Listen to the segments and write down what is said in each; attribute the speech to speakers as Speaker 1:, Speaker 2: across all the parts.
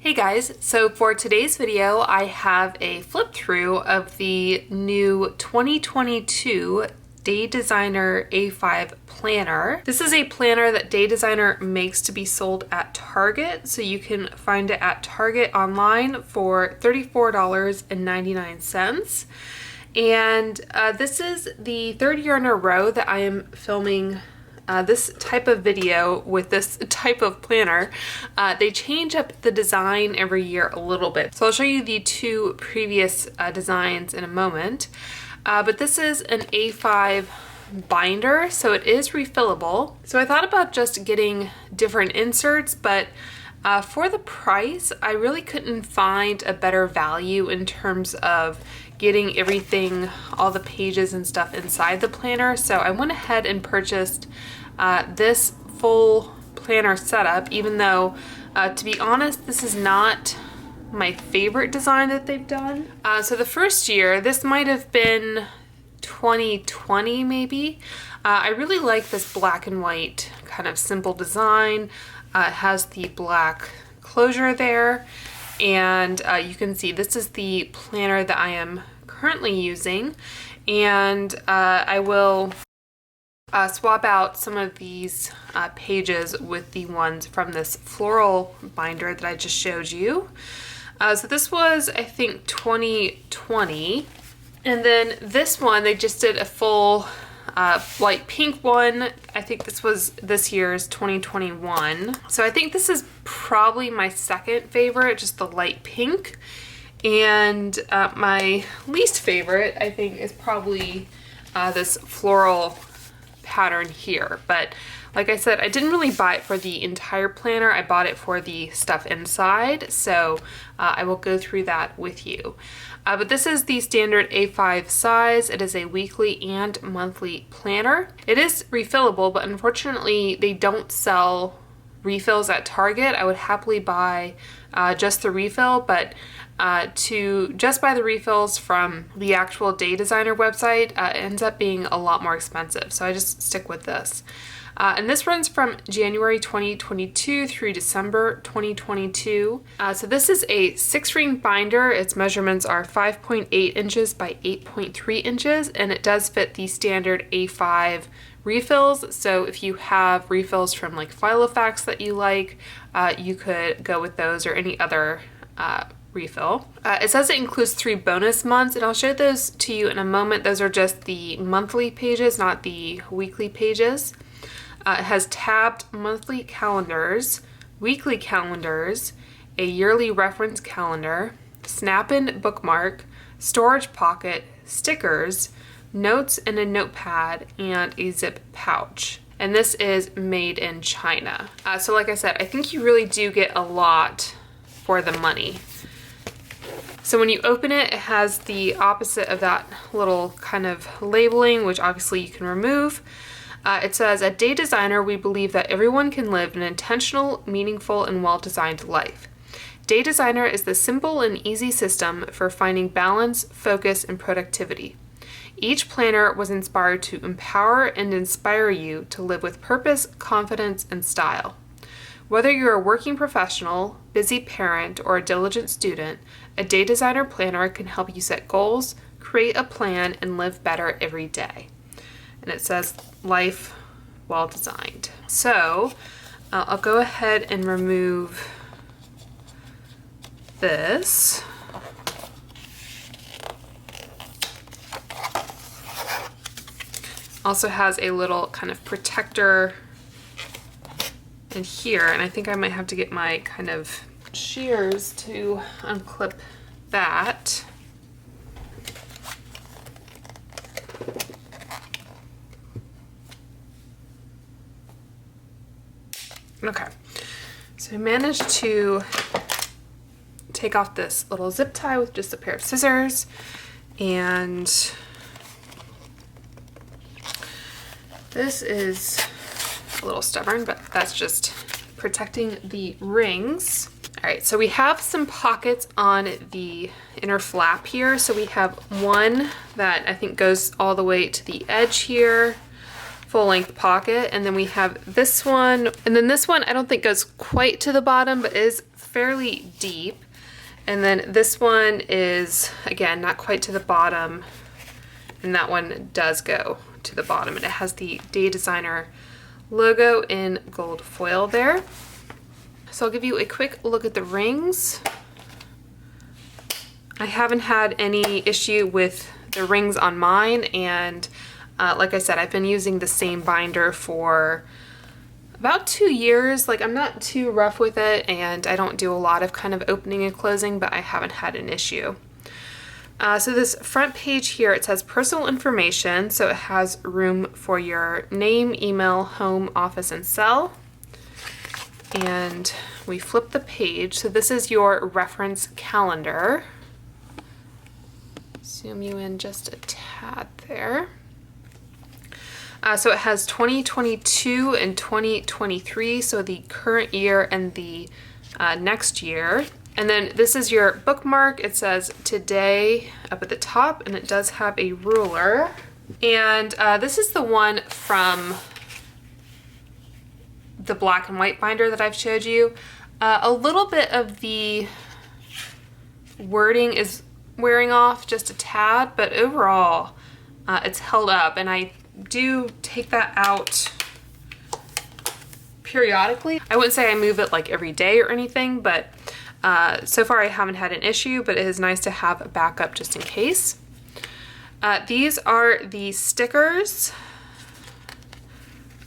Speaker 1: Hey guys, so for today's video I have a flip through of the new 2022 Day Designer A5 planner. This is a planner that Day Designer makes to be sold at Target, so you can find it at Target online for $34.99. And this is the third year in a row that I am filming this type of video with this type of planner. They change up the design every year a little bit. So I'll show you the two previous designs in a moment. But this is an A5 binder, so it is refillable. So I thought about just getting different inserts, but for the price, I really couldn't find a better value in terms of getting everything, all the pages and stuff inside the planner. So I went ahead and purchased this full planner setup, even though, to be honest, this is not my favorite design that they've done. So the first year, this might have been 2020 maybe. I really like this black and white kind of simple design. It has the black closure there, and you can see this is the planner that I am currently using, and I will swap out some of these pages with the ones from this floral binder that I just showed you. So this was, I think, 2020, and then this one they just did a full light pink one. I think this was this year's 2021. So I think this is probably my second favorite, just the light pink. And my least favorite, I think, is probably this floral pattern here. But like I said, I didn't really buy it for the entire planner. I bought it for the stuff inside. So I will go through that with you. But this is the standard A5 size. It is a weekly and monthly planner. It is refillable, but unfortunately they don't sell refills at Target. I would happily buy just the refill, but to just buy the refills from the actual Day Designer website ends up being a lot more expensive. So I just stick with this. And this runs from January 2022 through December 2022. So this is a 6-ring binder. Its measurements are 5.8 inches by 8.3 inches, and it does fit the standard A5 refills. So if you have refills from like Filofax that you like, you could go with those or any other refill. It says it includes 3 bonus months, and I'll show those to you in a moment. Those are just the monthly pages, not the weekly pages. It has tabbed monthly calendars, weekly calendars, a yearly reference calendar, snap-in bookmark, storage pocket, stickers, notes in a notepad, and a zip pouch. And this is made in China. So like I said, I think you really do get a lot for the money. So when you open it, it has the opposite of that little kind of labeling, which obviously you can remove. It says, at Day Designer, we believe that everyone can live an intentional, meaningful, and well-designed life. Day Designer is the simple and easy system for finding balance, focus, and productivity. Each planner was inspired to empower and inspire you to live with purpose, confidence, and style. Whether you're a working professional, busy parent, or a diligent student, a Day Designer planner can help you set goals, create a plan, and live better every day. And it says, life well designed. So I'll go ahead and remove this. Also has a little kind of protector in here, and I think I might have to get my kind of shears to unclip that. Okay, so I managed to take off this little zip tie with just a pair of scissors, and this is a little stubborn, but that's just protecting the rings. All right, so we have some pockets on the inner flap here. So we have one that I think goes all the way to the edge here full-length pocket, and then we have this one, and then this one I don't think goes quite to the bottom, but is fairly deep. And then this one is, again, not quite to the bottom, and that one does go to the bottom, and it has the Day Designer logo in gold foil there. So I'll give you a quick look at the rings. I haven't had any issue with the rings on mine, and like I said, I've been using the same binder for about 2 years. Like, I'm not too rough with it, and I don't do a lot of kind of opening and closing, but I haven't had an issue. So this front page here, it says personal information, so it has room for your name, email, home, office, and cell. And we flip the page, so this is your reference calendar. Zoom you in just a tad there. So it has 2022 and 2023, so the current year and the next year. And then this is your bookmark. It says today up at the top, and it does have a ruler. And this is the one from the black and white binder that I've showed you. A little bit of the wording is wearing off just a tad, but overall it's held up, and I do take that out periodically. I wouldn't say I move it like every day or anything, but so far I haven't had an issue, but it is nice to have a backup just in case. These are the stickers.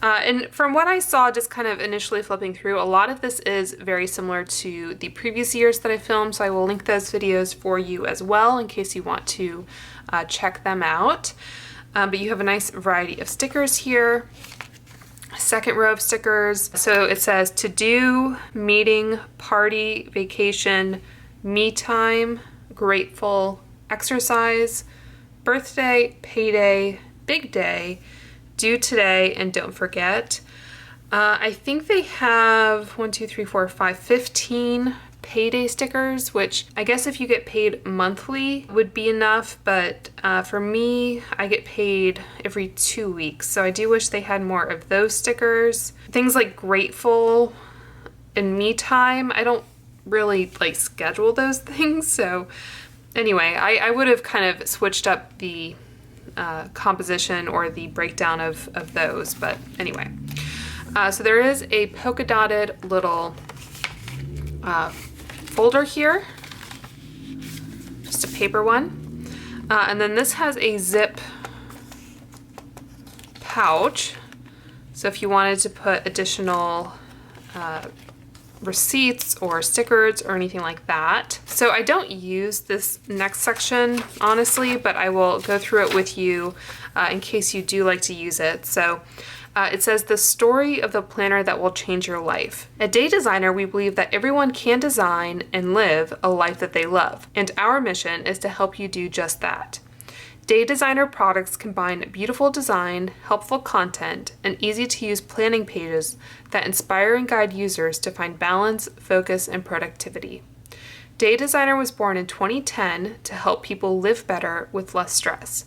Speaker 1: And from what I saw, just kind of initially flipping through, a lot of this is very similar to the previous years that I filmed, so I will link those videos for you as well in case you want to check them out. But you have a nice variety of stickers here. Second row of stickers. So it says to do, meeting, party, vacation, me time, grateful, exercise, birthday, payday, big day, do today, and don't forget. I think they have 15 payday stickers, which I guess if you get paid monthly would be enough, but for me, I get paid every 2 weeks, so I do wish they had more of those stickers. Things like grateful and me time, I don't really like schedule those things, so anyway, I would have kind of switched up the composition or the breakdown of those, but anyway. So there is a polka dotted little folder here, just a paper one, and then this has a zip pouch, so if you wanted to put additional receipts or stickers or anything like that. So I don't use this next section honestly, but I will go through it with you in case you do like to use it. So it says the story of the planner that will change your life. At Day Designer, we believe that everyone can design and live a life that they love, and our mission is to help you do just that. Day Designer products combine beautiful design, helpful content, and easy-to-use planning pages that inspire and guide users to find balance, focus, and productivity. Day Designer was born in 2010 to help people live better with less stress.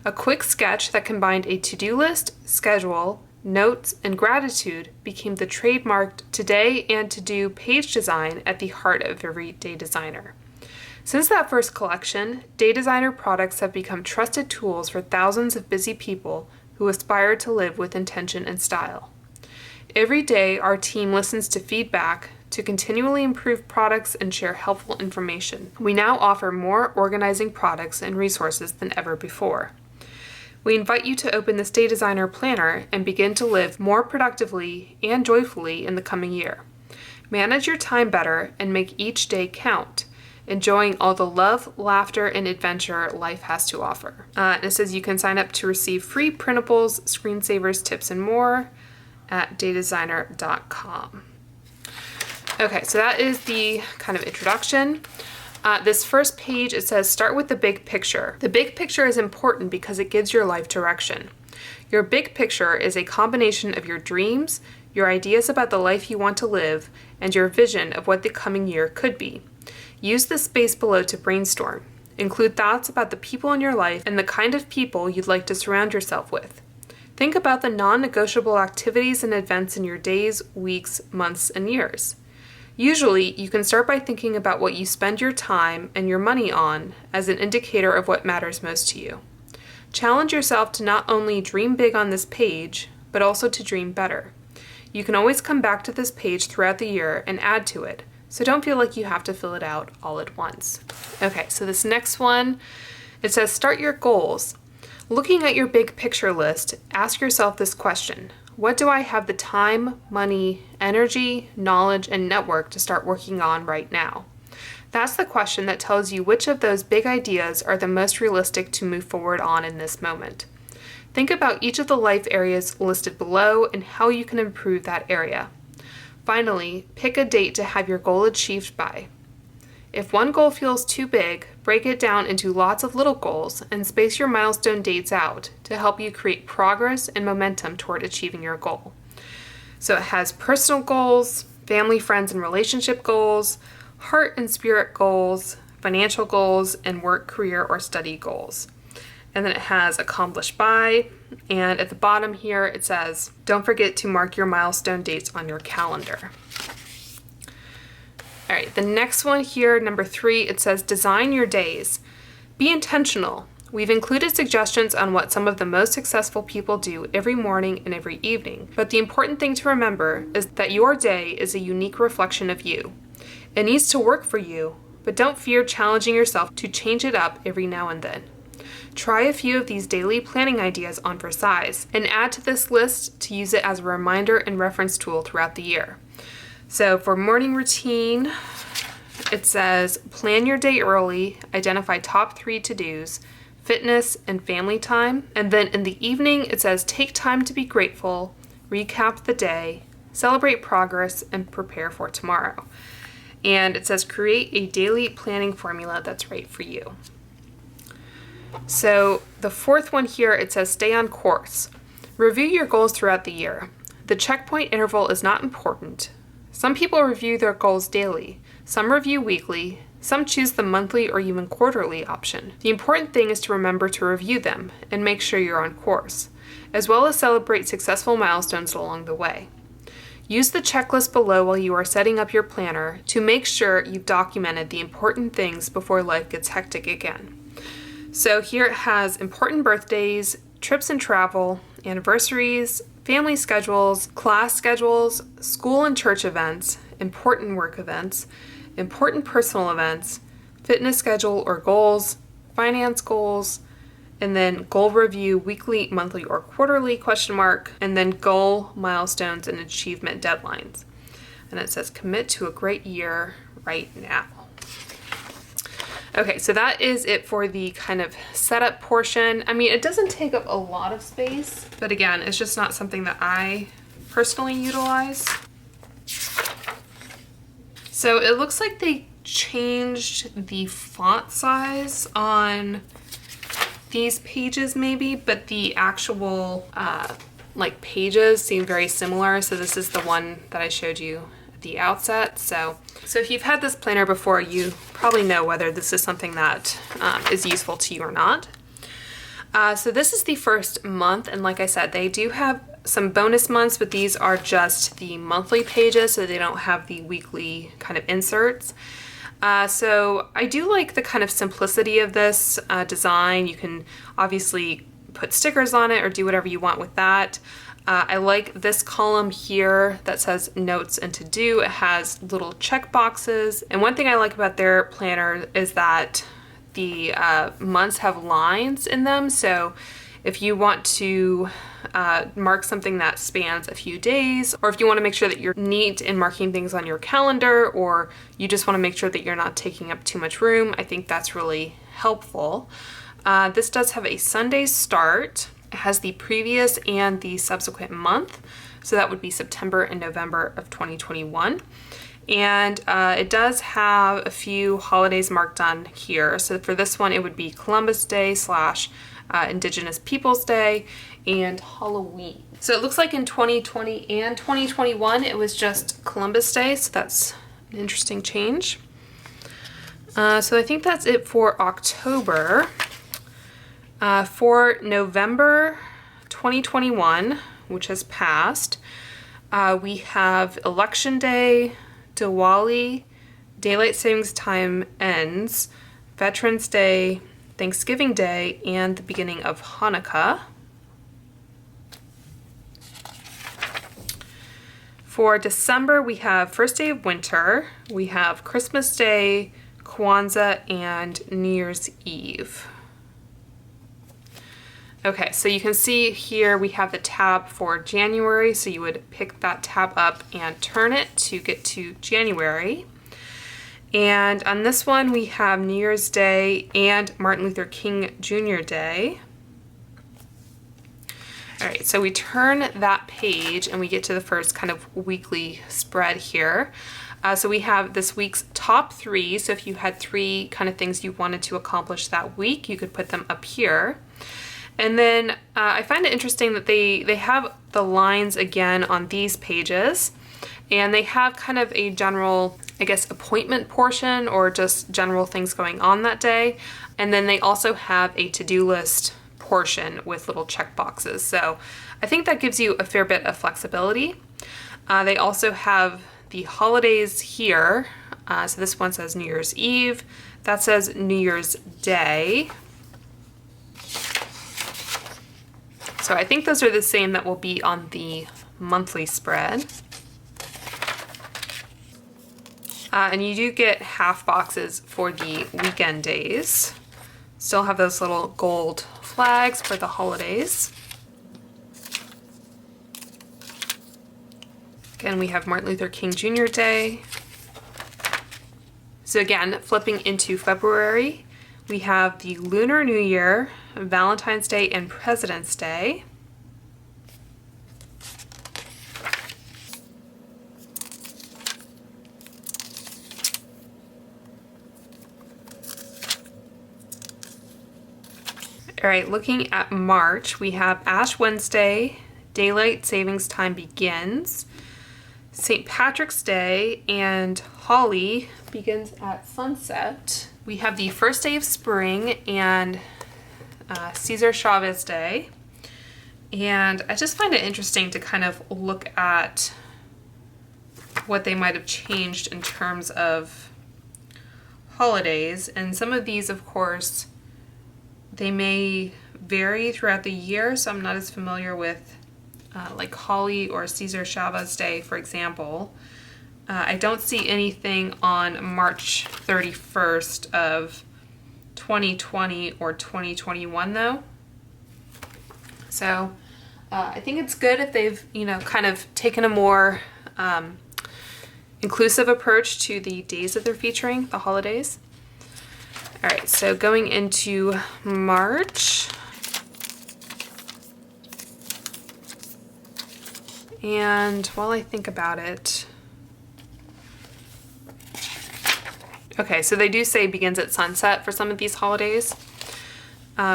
Speaker 1: A quick sketch that combined a to-do list, schedule, notes, and gratitude became the trademarked Today and To-Do page design at the heart of every Day Designer. Since that first collection, Day Designer products have become trusted tools for thousands of busy people who aspire to live with intention and style. Every day, our team listens to feedback to continually improve products and share helpful information. We now offer more organizing products and resources than ever before. We invite you to open this Day Designer Planner and begin to live more productively and joyfully in the coming year. Manage your time better and make each day count, enjoying all the love, laughter, and adventure life has to offer. And it says you can sign up to receive free printables, screensavers, tips, and more at daydesigner.com. Okay, so that is the kind of introduction. This first page, it says start with the big picture. The big picture is important because it gives your life direction. Your big picture is a combination of your dreams, your ideas about the life you want to live, and your vision of what the coming year could be. Use the space below to brainstorm. Include thoughts about the people in your life and the kind of people you'd like to surround yourself with. Think about the non-negotiable activities and events in your days, weeks, months, and years. Usually, you can start by thinking about what you spend your time and your money on as an indicator of what matters most to you. Challenge yourself to not only dream big on this page, but also to dream better. You can always come back to this page throughout the year and add to it, so don't feel like you have to fill it out all at once. Okay, so this next one, it says start your goals. Looking at your big picture list, ask yourself this question. What do I have the time, money, energy, knowledge, and network to start working on right now? That's the question that tells you which of those big ideas are the most realistic to move forward on in this moment. Think about each of the life areas listed below and how you can improve that area. Finally, pick a date to have your goal achieved by. If one goal feels too big, break it down into lots of little goals and space your milestone dates out to help you create progress and momentum toward achieving your goal. So it has personal goals, family, friends, and relationship goals, heart and spirit goals, financial goals, and work, career, or study goals. And then it has accomplished by, and at the bottom here it says, don't forget to mark your milestone dates on your calendar. All right, the next one here, number 3, it says design your days. Be intentional. We've included suggestions on what some of the most successful people do every morning and every evening, but the important thing to remember is that your day is a unique reflection of you. It needs to work for you, but don't fear challenging yourself to change it up every now and then. Try a few of these daily planning ideas on for size and add to this list to use it as a reminder and reference tool throughout the year. So for morning routine, it says plan your day early, identify top 3 to-dos, fitness and family time, and then in the evening it says take time to be grateful, recap the day, celebrate progress, and prepare for tomorrow. And it says create a daily planning formula that's right for you. So the 4th one here, it says stay on course. Review your goals throughout the year. The checkpoint interval is not important. Some people review their goals daily, some review weekly, some choose the monthly or even quarterly option. The important thing is to remember to review them and make sure you're on course, as well as celebrate successful milestones along the way. Use the checklist below while you are setting up your planner to make sure you've documented the important things before life gets hectic again. So here it has important birthdays, trips and travel, anniversaries, family schedules, class schedules, school and church events, important work events, important personal events, fitness schedule or goals, finance goals, and then goal review weekly, monthly, or quarterly, and then goal, milestones, and achievement deadlines. And it says commit to a great year right now. Okay, so that is it for the kind of setup portion. I mean, it doesn't take up a lot of space, but again, it's just not something that I personally utilize. So it looks like they changed the font size on these pages maybe, but the actual like pages seem very similar. So this is the one that I showed you at the outset. So if you've had this planner before, you probably know whether this is something that is useful to you or not. So this is the first month, and like I said, they do have some bonus months, but these are just the monthly pages, so they don't have the weekly kind of inserts. So I do like the kind of simplicity of this design. You can obviously put stickers on it or do whatever you want with that. I like this column here that says notes and to do. It has little check boxes. And one thing I like about their planner is that the months have lines in them. So if you want to mark something that spans a few days, or if you want to make sure that you're neat in marking things on your calendar, or you just want to make sure that you're not taking up too much room, I think that's really helpful. This does have a Sunday start. It has the previous and the subsequent month. So that would be September and November of 2021. And it does have a few holidays marked on here. So for this one, it would be Columbus Day / Indigenous Peoples Day and Halloween. So it looks like in 2020 and 2021, it was just Columbus Day. So that's an interesting change. So I think that's it for October. For November 2021, which has passed. We have Election Day, Diwali, Daylight Savings Time ends, Veterans Day, Thanksgiving Day, and the beginning of Hanukkah. For December, we have first day of winter, we have Christmas Day, Kwanzaa, and New Year's Eve. Okay, so you can see here we have the tab for January, so you would pick that tab up and turn it to get to January. And on this one, we have New Year's Day and Martin Luther King Jr. Day. All right, so we turn that page and we get to the first kind of weekly spread here. So we have this week's top 3. So if you had 3 kind of things you wanted to accomplish that week, you could put them up here. And then I find it interesting that they have the lines again on these pages, and they have kind of a general, I guess, appointment portion or just general things going on that day. And then they also have a to-do list portion with little check boxes. So I think that gives you a fair bit of flexibility. They also have the holidays here. So this one says New Year's Eve. That says New Year's Day. So I think those are the same that will be on the monthly spread. And you do get half boxes for the weekend days. Still have those little gold flags for the holidays. Again, we have Martin Luther King Jr. Day. So again, flipping into February, we have the Lunar New Year, Valentine's Day, and President's Day. All right, looking at March, we have Ash Wednesday, Daylight Savings Time begins, St. Patrick's Day, and Holly begins at sunset. We have the first day of spring and Cesar Chavez Day. And I just find it interesting to kind of look at what they might have changed in terms of holidays. And some of these, of course, they may vary throughout the year, so I'm not as familiar with like Holly or Cesar Chavez Day, for example. I don't see anything on March 31st of 2020 or 2021 though. So I think it's good if they've, kind of taken a more inclusive approach to the days that they're featuring, the holidays. All right, so going into March. And while I think about it, okay, so they do say begins at sunset for some of these holidays,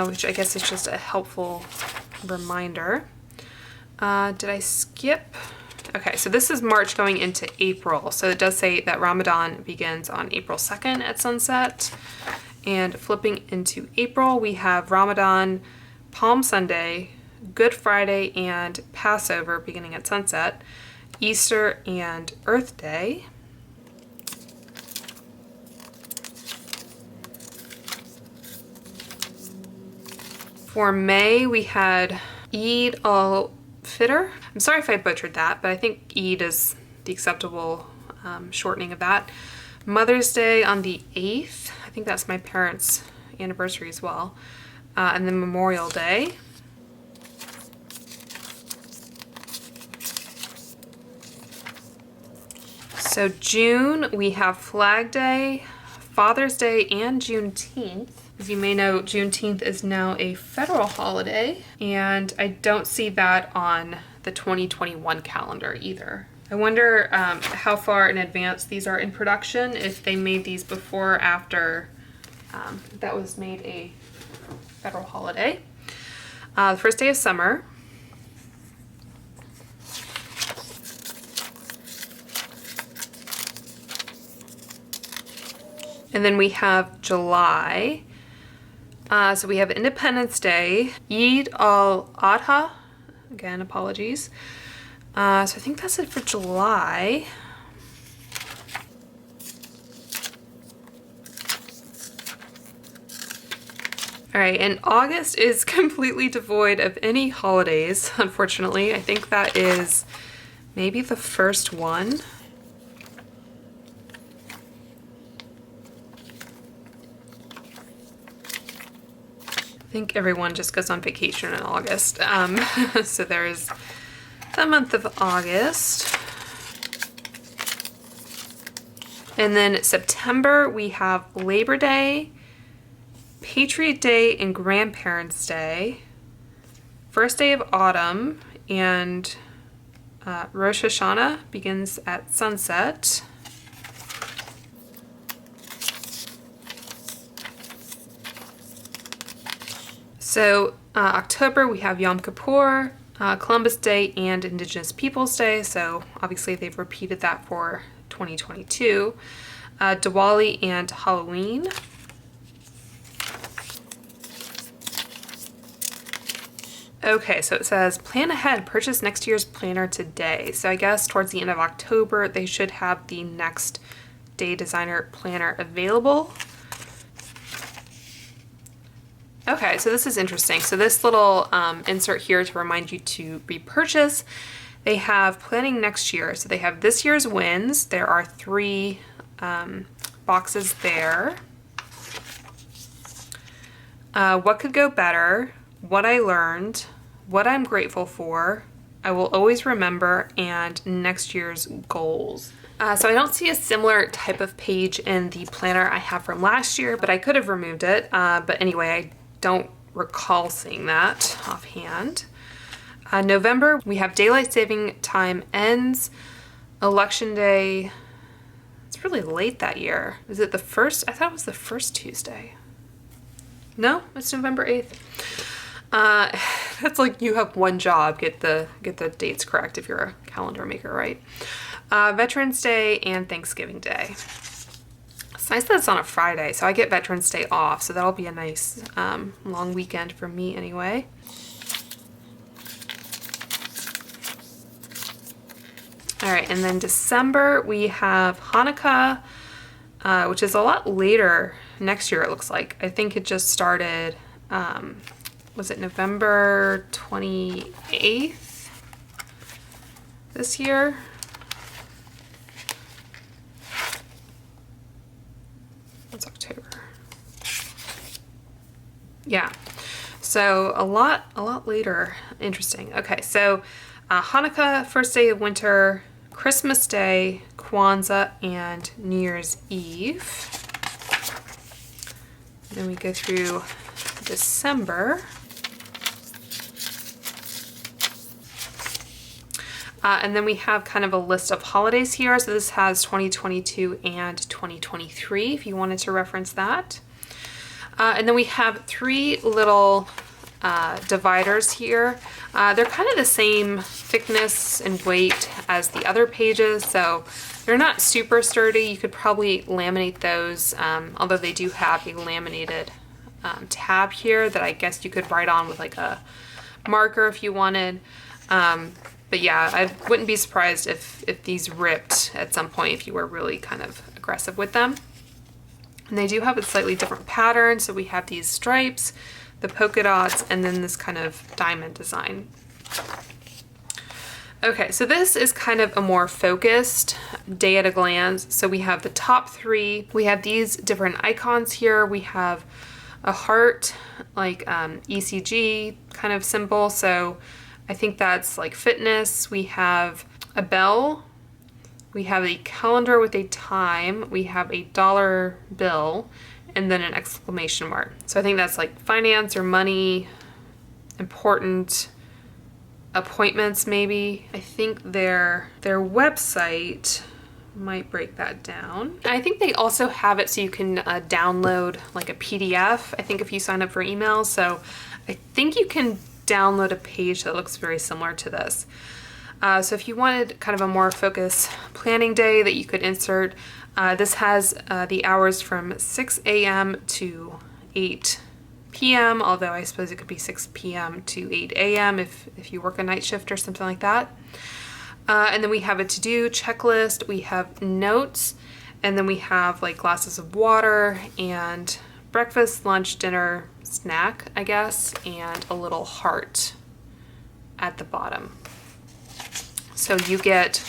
Speaker 1: which I guess is just a helpful reminder. Did I skip? Okay, so this is March going into April. So it does say that Ramadan begins on April 2nd at sunset. And flipping into April, we have Ramadan, Palm Sunday, Good Friday, and Passover beginning at sunset, Easter, and Earth Day. For May, we had Eid al-Fitr. I'm sorry if I butchered that, but I think Eid is the acceptable shortening of that. Mother's Day on the 8th. I think that's my parents' anniversary as well. And then Memorial Day. So June, we have Flag Day, Father's Day, and Juneteenth. As you may know, Juneteenth is now a federal holiday, and I don't see that on the 2021 calendar either. I wonder how far in advance these are in production, if they made these before or after that was made a federal holiday. The first day of summer. And then we have July. So we have Independence Day, Eid al-Adha, Again, apologies. So I think that's it for July. All right, and August is completely devoid of any holidays, unfortunately. I think that is maybe the first one. I think everyone just goes on vacation in August. So there's the month of August. And then September, we have Labor Day, Patriot Day and Grandparents' Day, first day of autumn, and Rosh Hashanah begins at sunset. So October, we have Yom Kippur, Columbus Day, and Indigenous Peoples Day. So obviously they've repeated that for 2022. Diwali and Halloween. Okay, so it says, plan ahead, purchase next year's planner today. So I guess towards the end of October, they should have the next Day Designer planner available. Okay, so this is interesting. So this little insert here to remind you to repurchase. They have planning next year. So they have this year's wins. There are 3 boxes there. What could go better? What I learned, what I'm grateful for, I will always remember, and next year's goals. So I don't see a similar type of page in the planner I have from last year, but I could have removed it. But anyway, I don't recall seeing that offhand. November, we have daylight saving time ends, election day. It's really late that year. Is it the first? I thought it was the first Tuesday. No, it's November 8th. That's like you have one job, get the dates correct if you're a calendar maker, right? Veterans Day and Thanksgiving Day. It's nice that it's on a Friday, so I get Veterans Day off, so that'll be a nice long weekend for me anyway. All right, and then December we have Hanukkah, which is a lot later next year, it looks like. I think it just started, was it November 28th this year? It's October. Yeah, so a lot later. Interesting. Okay, so Hanukkah, first day of winter, Christmas Day, Kwanzaa, and New Year's Eve. Then we go through December. And then we have kind of a list of holidays here. So this has 2022 and 2023, if you wanted to reference that. And then we have 3 little dividers here. They're kind of the same thickness and weight as the other pages, so they're not super sturdy. You could probably laminate those, although they do have a laminated tab here that I guess you could write on with like a marker if you wanted. But yeah, I wouldn't be surprised if these ripped at some point if you were really kind of aggressive with them. And they do have a slightly different pattern. So we have these stripes, the polka dots, and then this kind of diamond design. Okay, so this is kind of a more focused day at a glance. So we have the top 3. We have these different icons here. We have a heart, like ECG kind of symbol. So I think that's like fitness. We have a bell. We have a calendar with a time. We have a dollar bill, and then an exclamation mark. So I think that's like finance or money, important appointments maybe. I think their website might break that down. I think they also have it so you can download like a PDF, I think if you sign up for emails. So I think you can download a page that looks very similar to this. So if you wanted kind of a more focused planning day that you could insert, this has the hours from 6 a.m. to 8 p.m., although I suppose it could be 6 p.m. to 8 a.m. if you work a night shift or something like that. And then we have a to-do checklist, we have notes, and then we have like glasses of water and breakfast, lunch, dinner, snack, I guess, and a little heart at the bottom. So you get,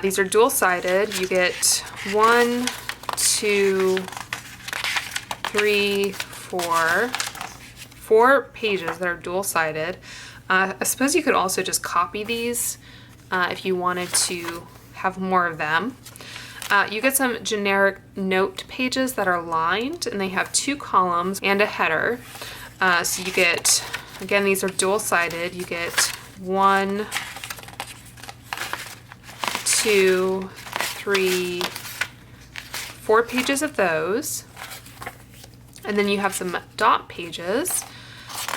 Speaker 1: these are dual-sided, you get 1, 2, 3, 4 pages that are dual-sided. I suppose you could also just copy these if you wanted to have more of them. You get some generic note pages that are lined, and they have 2 columns and a header. So you get, again, these are dual-sided. You get 1, 2, 3, 4 pages of those. And then you have some dot pages,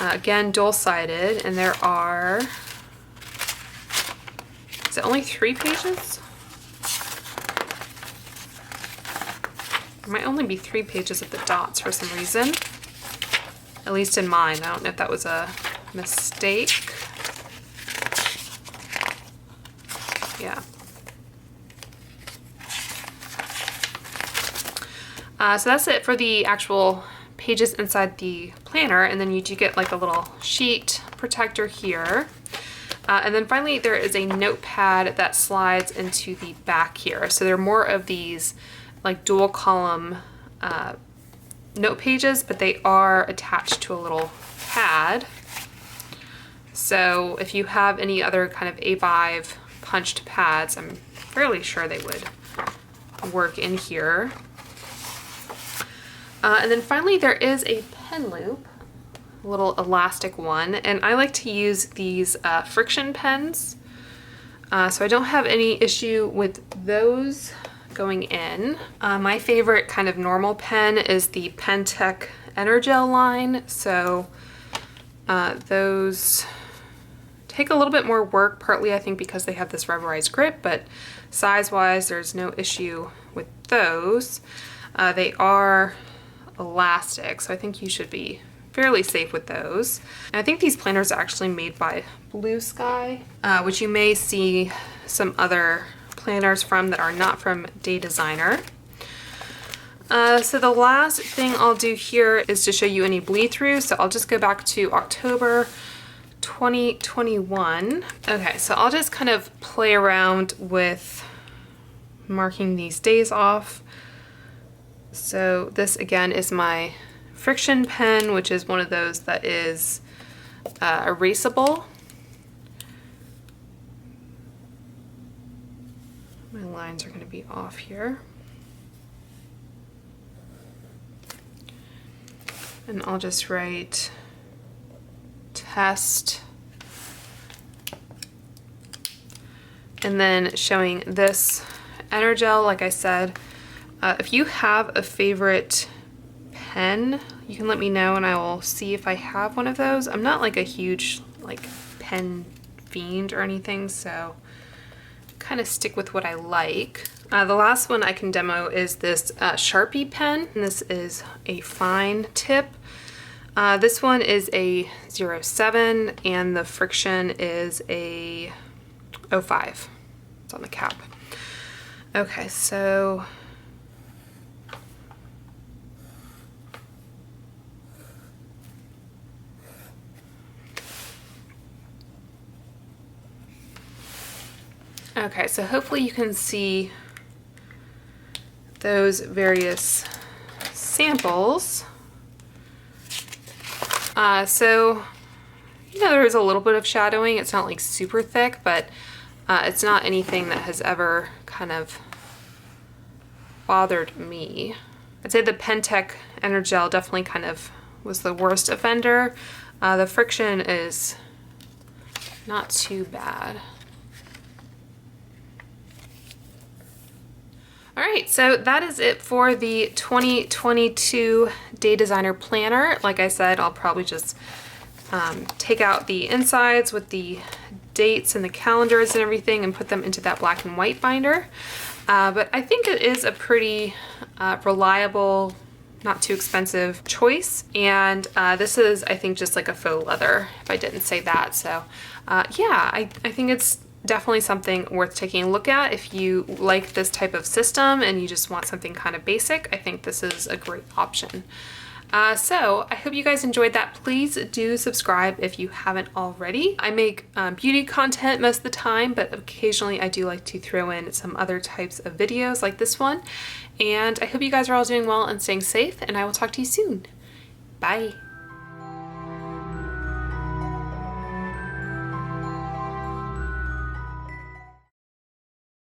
Speaker 1: again, dual-sided, and there are, is it only 3 pages? There might only be 3 pages of the dots for some reason, at least in mine. I don't know if that was a mistake. Yeah. So that's it for the actual pages inside the planner, and then you do get like a little sheet protector here. And then finally there is a notepad that slides into the back here. So there are more of these like dual column note pages, but they are attached to a little pad. So if you have any other kind of A5 punched pads, I'm fairly sure they would work in here. And then finally there is a pen loop, a little elastic one, and I like to use these friction pens. So I don't have any issue with those going in. My favorite kind of normal pen is the Pentec Energel line. So those take a little bit more work, partly I think because they have this rubberized grip, but size-wise there's no issue with those. They are elastic, so I think you should be fairly safe with those. And I think these planners are actually made by Blue Sky, which you may see some other planners from that are not from Day Designer. So the last thing I'll do here is to show you any bleed through. So I'll just go back to October 2021. Okay, so I'll just kind of play around with marking these days off. So this again is my friction pen, which is one of those that is erasable. My lines are going to be off here. And I'll just write test. And then showing this Energel, like I said, if you have a favorite pen, you can let me know and I will see if I have one of those. I'm not like a huge like pen fiend or anything, so kind of stick with what I like. The last one I can demo is this Sharpie pen, and this is a fine tip. This one is a 07 and the friction is a 05. It's on the cap. Okay, so hopefully you can see those various samples. So, you know, there's a little bit of shadowing. It's not like super thick, but it's not anything that has ever kind of bothered me. I'd say the Pentec Energel definitely kind of was the worst offender. The friction is not too bad. All right, so that is it for the 2022 Day Designer Planner. Like I said, I'll probably just take out the insides with the dates and the calendars and everything and put them into that black and white binder. But I think it is a pretty reliable, not too expensive choice. And this is, I think, just like a faux leather, if I didn't say that. So yeah, I think it's definitely something worth taking a look at. If you like this type of system and you just want something kind of basic, I think this is a great option. So I hope you guys enjoyed that. Please do subscribe if you haven't already. I make beauty content most of the time, but occasionally I do like to throw in some other types of videos like this one. And I hope you guys are all doing well and staying safe, and I will talk to you soon. Bye.